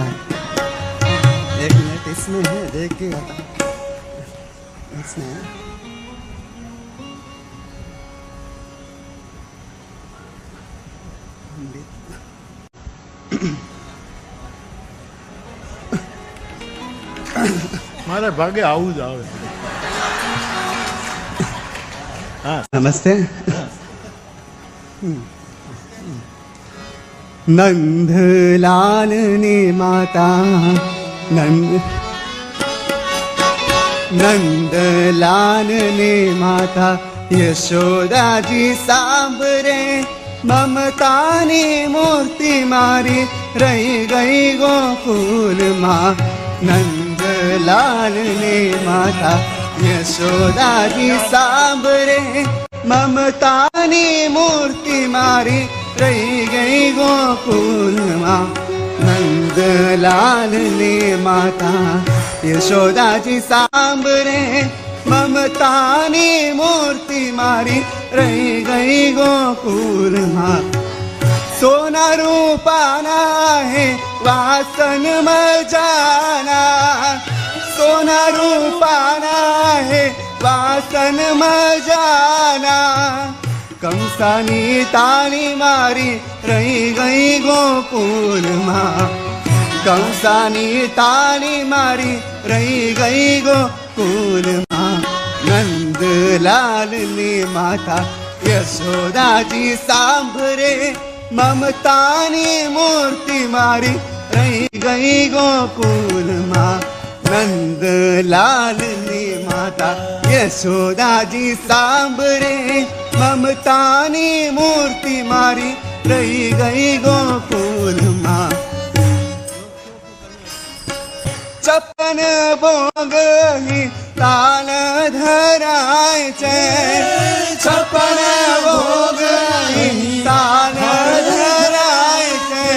एक मिनट इसमें है, देखिएगा इसमें મારે ભાગે આવું જ આવે. હા नमस्ते. नंदलाल ने माता नंदलाल ने माता यशोदा जी सांभरे ममता ની મૂર્તિ મારી રહી ગઈ ગોકુલમાં. નંદલાલ ને માતા યશોદાજી સાંભરે મમતાની મૂર્તિ મારી રહી ગઈ ગોકુલમાં. નંદલાલ ને માતા યશોદાજી સાંભરે મમતાની મૂર્તિ મારી રહી ગઈ ગોકુલમાં. सोना रूपाना है वासन मजाना, सोना रूपाना है वासन मजाना. कंसानी ताली मारी रही गई गोकुलમાં. कंसानी ताली मारी रही गई गोकुलમાં. नंदलाल ની માતા યશોદાજી સાંભરે મમતાની મૂર્તિ મારી રહી ગઈ ગોકુલમાં. નંદલાલની માતા યશોદાજી સાંભરે મમતાની મૂર્તિ મારી રહી ગઈ ગોકુલમાં. ચપન ભોગની તાલ ધરાય છે, છપન ભોગની તાલ ધરાય છે.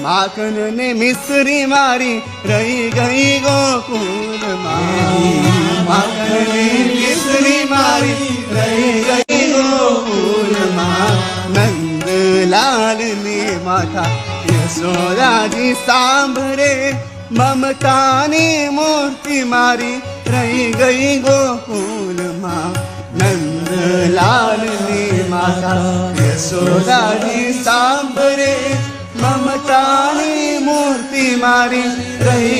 માખન ને મિશ્રી મારી રહી ગઈ ગોકુલમાં. માખન ને મિશ્રી મારી રહી ગઈ ગોકુલમાં. નંદલાલ ની માતા યશોદાજી સાંભરે મમતાની મૂર્તિ મારી રહી ગઈ ગોકુલમાં. નંદલાલની માતા યશોદાજી સાંભરે મમતાની મૂર્તિ મારી રહી